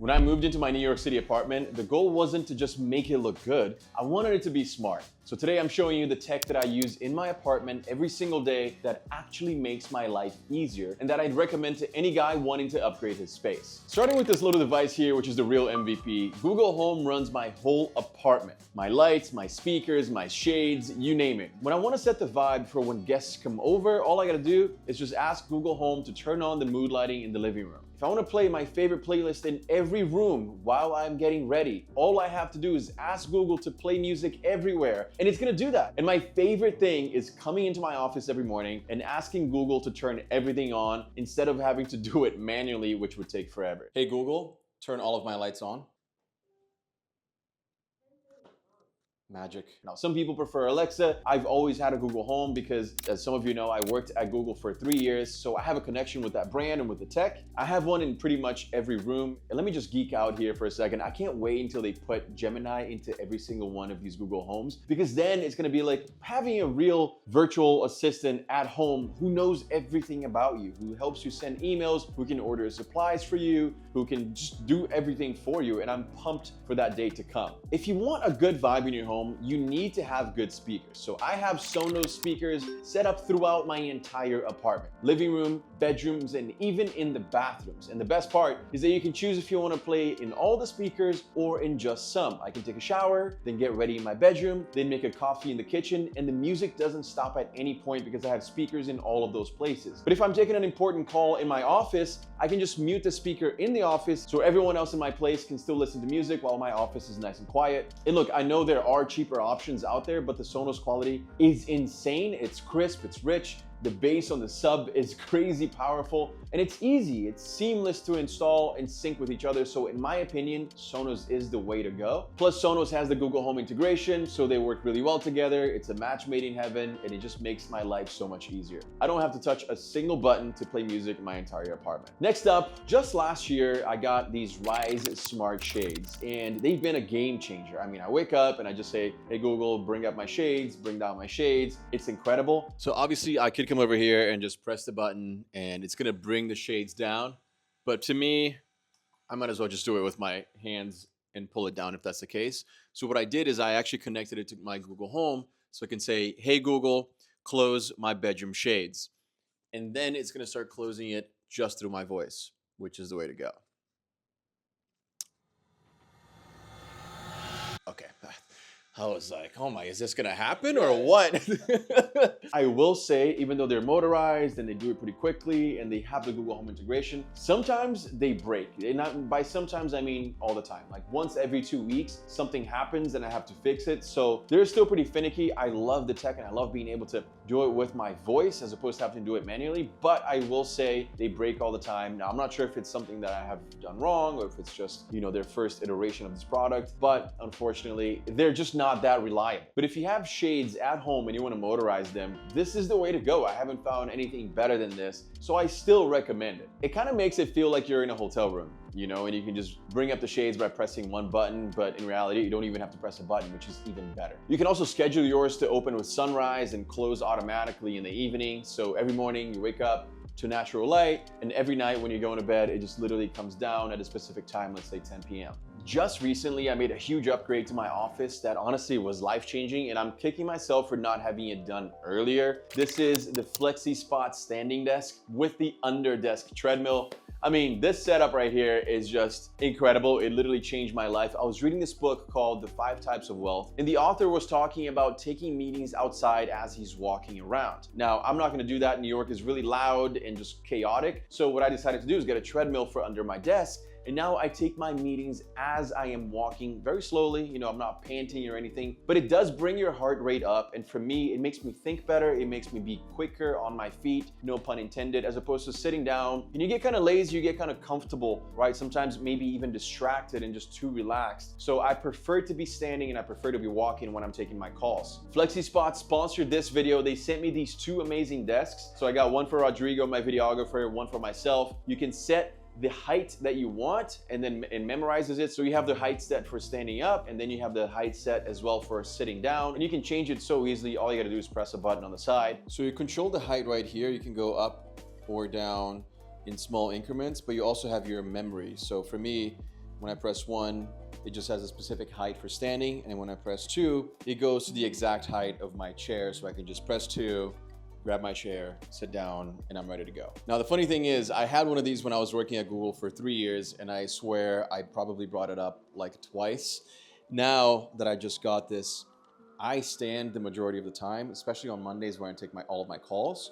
When I moved into my New York City apartment, the goal wasn't to just make it look good. I wanted it to be smart. So today I'm showing you the tech that I use in my apartment every single day that actually makes my life easier and that I'd recommend to any guy wanting to upgrade his space. Starting with this little device here, which is the real MVP, Google Home runs my whole apartment. My lights, my speakers, my shades, you name it. When I want to set the vibe for when guests come over, all I gotta do is just ask Google Home to turn on the mood lighting in the living room. If I want to play my favorite playlist in every room while I'm getting ready, all I have to do is ask Google to play music everywhere, and it's gonna do that. And my favorite thing is coming into my office every morning and asking Google to turn everything on instead of having to do it manually, which would take forever. Hey Google, turn all of my lights on. Magic. Now, some people prefer Alexa. I've always had a Google Home because, as some of you know, I worked at Google for 3 years, so I have a connection with that brand and with the tech. I have one in pretty much every room. And let me just geek out here for a second. I can't wait until they put Gemini into every single one of these Google Homes, because then it's gonna be like having a real virtual assistant at home who knows everything about you, who helps you send emails, who can order supplies for you, who can just do everything for you. And I'm pumped for that day to come. If you want a good vibe in your home, you need to have good speakers. So I have Sonos speakers set up throughout my entire apartment, living room, bedrooms, and even in the bathrooms. And the best part is that you can choose if you want to play in all the speakers or in just some. I can take a shower, then get ready in my bedroom, then make a coffee in the kitchen, and the music doesn't stop at any point because I have speakers in all of those places. But if I'm taking an important call in my office, I can just mute the speaker in the office so everyone else in my place can still listen to music while my office is nice and quiet. And look, I know there are cheaper options out there, but the Sonos quality is insane. It's crisp, it's rich. The bass on the sub is crazy powerful, and it's easy. It's seamless to install and sync with each other. So in my opinion, Sonos is the way to go. Plus Sonos has the Google Home integration, so they work really well together. It's a match made in heaven, and it just makes my life so much easier. I don't have to touch a single button to play music in my entire apartment. Next up, just last year, I got these Rise Smart Shades, and they've been a game changer. I mean, I wake up and I just say, hey Google, bring up my shades, bring down my shades. It's incredible. So obviously I could come over here and just press the button and it's gonna bring the shades down. But to me, I might as well just do it with my hands and pull it down if that's the case. So what I did is I actually connected it to my Google Home so I can say, hey Google, close my bedroom shades. And then it's gonna start closing it just through my voice, which is the way to go. Okay. I was like, oh my, is this gonna happen or what? I will say, even though they're motorized and they do it pretty quickly and they have the Google Home integration, sometimes they break. By sometimes, I mean all the time. Like once every 2 weeks, something happens and I have to fix it. So they're still pretty finicky. I love the tech and I love being able to do it with my voice as opposed to having to do it manually. But I will say they break all the time. Now, I'm not sure if it's something that I have done wrong or if it's just, you know, their first iteration of this product, but unfortunately, they're just not that reliable. But if you have shades at home and you want to motorize them, this is the way to go. I haven't found anything better than this, so I still recommend it. It kind of makes it feel like you're in a hotel room, you know, and you can just bring up the shades by pressing one button, but in reality, you don't even have to press a button, which is even better. You can also schedule yours to open with sunrise and close automatically in the evening. So every morning you wake up to natural light, and every night when you're going to bed, it just literally comes down at a specific time, let's say 10 p.m. Just recently, I made a huge upgrade to my office that honestly was life-changing, and I'm kicking myself for not having it done earlier. This is the FlexiSpot standing desk with the under desk treadmill. I mean, this setup right here is just incredible. It literally changed my life. I was reading this book called The 5 Types of Wealth, and the author was talking about taking meetings outside as he's walking around. Now, I'm not gonna do that. New York is really loud and just chaotic. So what I decided to do is get a treadmill for under my desk. And now I take my meetings as I am walking very slowly. You know, I'm not panting or anything, but it does bring your heart rate up. And for me, it makes me think better. It makes me be quicker on my feet, no pun intended, as opposed to sitting down. And you get kind of lazy, you get kind of comfortable, right? Sometimes maybe even distracted and just too relaxed. So I prefer to be standing and I prefer to be walking when I'm taking my calls. FlexiSpot sponsored this video. They sent me these 2 amazing desks. So I got one for Rodrigo, my videographer, one for myself. You can set the height that you want and then it memorizes it. So you have the height set for standing up and then you have the height set as well for sitting down, and you can change it so easily. All you gotta do is press a button on the side. So you control the height right here. You can go up or down in small increments, but you also have your memory. So for me, When I press 1, it just has a specific height for standing. And then when I press 2, it goes to the exact height of my chair. So I can just press 2, grab my chair, sit down, and I'm ready to go. Now, the funny thing is, I had one of these when I was working at Google for 3 years, and I swear I probably brought it up like twice. Now that I just got this, I stand the majority of the time, especially on Mondays when I take all of my calls.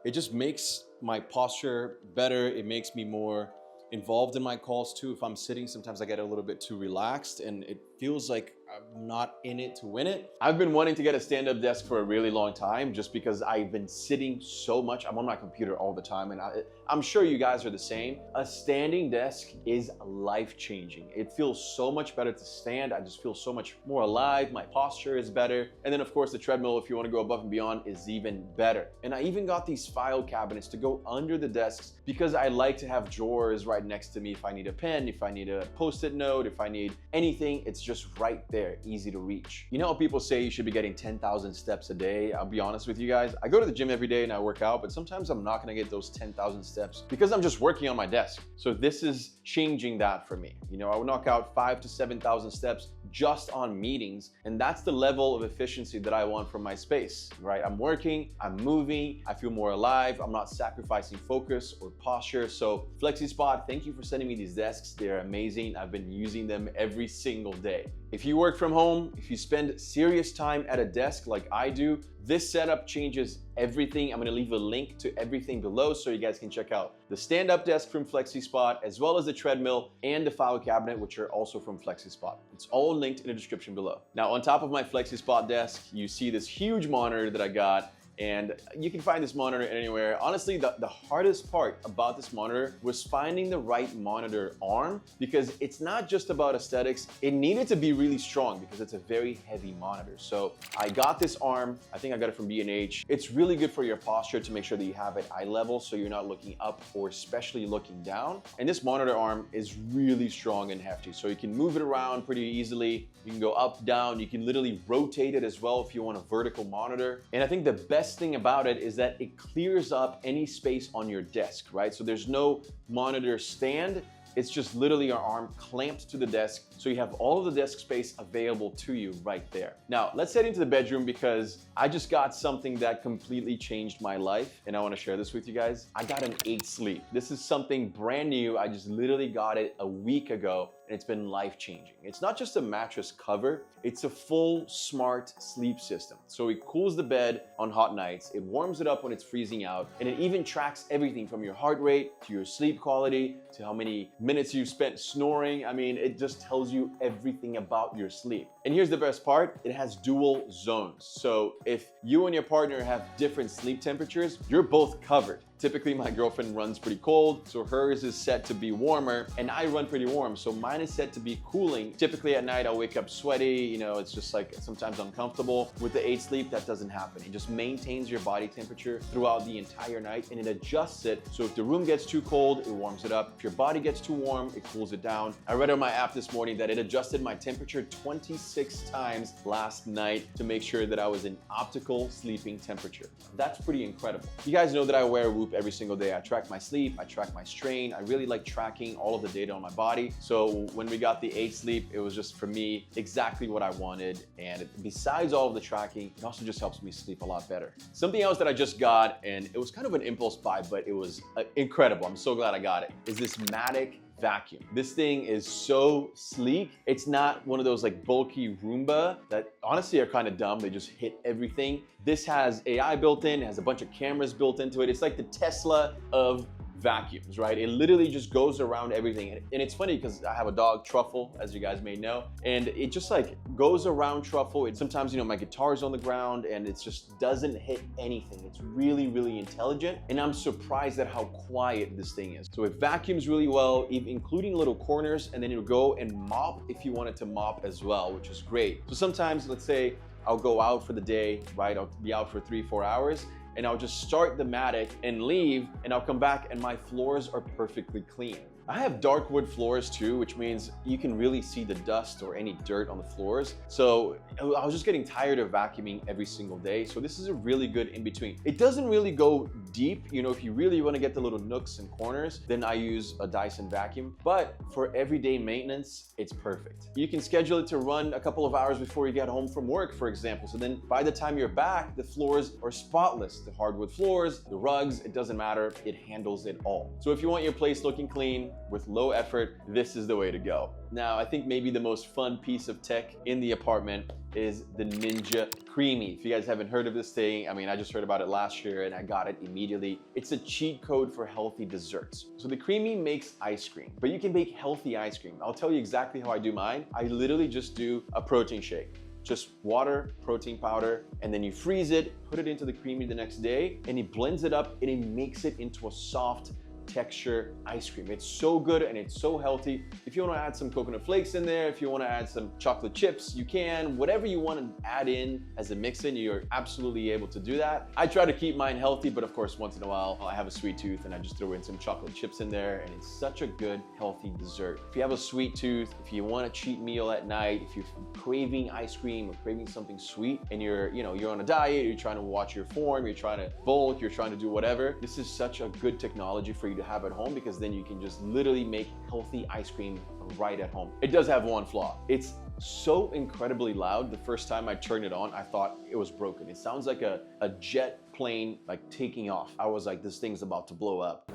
It just makes my posture better. It makes me more involved in my calls too. If I'm sitting, sometimes I get a little bit too relaxed and it feels like I'm not in it to win it. I've been wanting to get a stand-up desk for a really long time just because I've been sitting so much. I'm on my computer all the time, and I'm sure you guys are the same. A standing desk is life-changing. It feels so much better to stand. I just feel so much more alive. My posture is better. And then of course the treadmill, if you want to go above and beyond, is even better. And I even got these file cabinets to go under the desks because I like to have drawers right next to me if I need a pen, if I need a post-it note, if I need anything, it's just right there, easy to reach. You know how people say you should be getting 10,000 steps a day? I'll be honest with you guys. I go to the gym every day and I work out, but sometimes I'm not gonna get those 10,000 steps because I'm just working on my desk. So this is changing that for me. You know, I would knock out 5,000 to 7,000 steps just on meetings, and that's the level of efficiency that I want from my space, right? I'm working, I'm moving, I feel more alive, I'm not sacrificing focus or posture. So FlexiSpot, thank you for sending me these desks. They're amazing. I've been using them every single day. If you work from home, if you spend serious time at a desk like I do, this setup changes everything. I'm gonna leave a link to everything below so you guys can check out the stand-up desk from FlexiSpot, as well as the treadmill and the file cabinet, which are also from FlexiSpot. It's all linked in the description below. Now, on top of my FlexiSpot desk, you see this huge monitor that I got. And you can find this monitor anywhere. Honestly, the hardest part about this monitor was finding the right monitor arm, because it's not just about aesthetics. It needed to be really strong because it's a very heavy monitor. So I got this arm, I think I got it from B&H. It's really good for your posture to make sure that you have it eye level so you're not looking up or especially looking down. And this monitor arm is really strong and hefty. So you can move it around pretty easily. You can go up, down, you can literally rotate it as well if you want a vertical monitor. And I think the best thing about it is that it clears up any space on your desk, right? So there's no monitor stand. It's just literally your arm clamped to the desk. So you have all of the desk space available to you right there. Now, let's head into the bedroom because I just got something that completely changed my life and I want to share this with you guys. I got an 8 Sleep. This is something brand new. I just literally got it a week ago and it's been life-changing. It's not just a mattress cover, it's a full smart sleep system. So it cools the bed on hot nights, it warms it up when it's freezing out, and it even tracks everything from your heart rate to your sleep quality to how many minutes you've spent snoring. I mean, it just tells you everything about your sleep. And here's the best part, it has dual zones. So if you and your partner have different sleep temperatures, you're both covered. Typically, my girlfriend runs pretty cold, so hers is set to be warmer, and I run pretty warm, so mine is set to be cooling. Typically at night, I'll wake up sweaty, you know, it's just like sometimes uncomfortable. With the 8 Sleep, that doesn't happen. It just maintains your body temperature throughout the entire night, and it adjusts it, so if the room gets too cold, it warms it up. If your body gets too warm, it cools it down. I read on my app this morning that it adjusted my temperature 26 times last night to make sure that I was in optimal sleeping temperature. That's pretty incredible. You guys know that I wear a Whoop every single day. I track my sleep, I track my strain. I really like tracking all of the data on my body. So when we got the 8 Sleep, it was just for me exactly what I wanted. And besides all of the tracking, it also just helps me sleep a lot better. Something else that I just got, and it was kind of an impulse buy, but it was incredible. I'm so glad I got it, is this Matic vacuum. This thing is so sleek. It's not one of those like bulky Roomba that honestly are kind of dumb. They just hit everything. This has AI built in, it has a bunch of cameras built into it. It's like the Tesla of vacuums, right? It literally just goes around everything. And it's funny because I have a dog, Truffle, as you guys may know, and it just like goes around Truffle. And sometimes, you know, my guitar's on the ground and it just doesn't hit anything. It's really, really intelligent. And I'm surprised at how quiet this thing is. So it vacuums really well, including little corners, and then it'll go and mop if you want it to mop as well, which is great. So sometimes, let's say I'll go out for the day, right? I'll be out for 3-4 hours, and I'll just start the Matic and leave, and I'll come back and my floors are perfectly clean. I have dark wood floors too, which means you can really see the dust or any dirt on the floors. So I was just getting tired of vacuuming every single day. So this is a really good in between. It doesn't really go deep. You know, if you really want to get the little nooks and corners, then I use a Dyson vacuum. But for everyday maintenance, it's perfect. You can schedule it to run a couple of hours before you get home from work, for example. So then by the time you're back, the floors are spotless. The hardwood floors, the rugs, it doesn't matter. It handles it all. So if you want your place looking clean with low effort, this is the way to go. Now, I think maybe the most fun piece of tech in the apartment is the Ninja Creami. If you guys haven't heard of this thing, I mean, I just heard about it last year and I got it immediately. It's a cheat code for healthy desserts. So the Creami makes ice cream, but you can make healthy ice cream. I'll tell you exactly how I do mine. I literally just do a protein shake. Just water, protein powder, and then you freeze it, put it into the Creami the next day, and it blends it up and it makes it into a soft texture ice cream. It's so good and it's so healthy. If you want to add some coconut flakes in there, if you want to add some chocolate chips, you can. Whatever you want to add in as a mix-in, you're absolutely able to do that. I try to keep mine healthy, but of course, once in a while, I have a sweet tooth and I just throw in some chocolate chips in there, and it's such a good, healthy dessert. If you have a sweet tooth, if you want a cheat meal at night, if you're craving ice cream or craving something sweet and you're on a diet, you're trying to watch your form, you're trying to bulk, you're trying to do whatever, this is such a good technology for you to have at home, because then you can just literally make healthy ice cream right at home. It does have one flaw. It's so incredibly loud. The first time I turned it on, I thought it was broken. It sounds like a jet plane like taking off. I was like, this thing's about to blow up.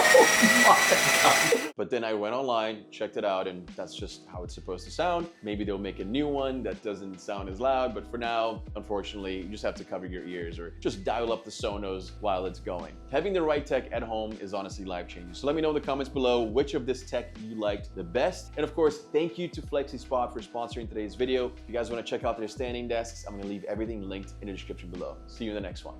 Oh my God. But then I went online, checked it out, and that's just how it's supposed to sound. Maybe they'll make a new one that doesn't sound as loud, but for now, unfortunately, you just have to cover your ears or just dial up the Sonos while it's going. Having the right tech at home is honestly life-changing. So let me know in the comments below which of this tech you liked the best. And of course, thank you to FlexiSpot for sponsoring today's video. If you guys want to check out their standing desks, I'm going to leave everything linked in the description below. See you in the next one.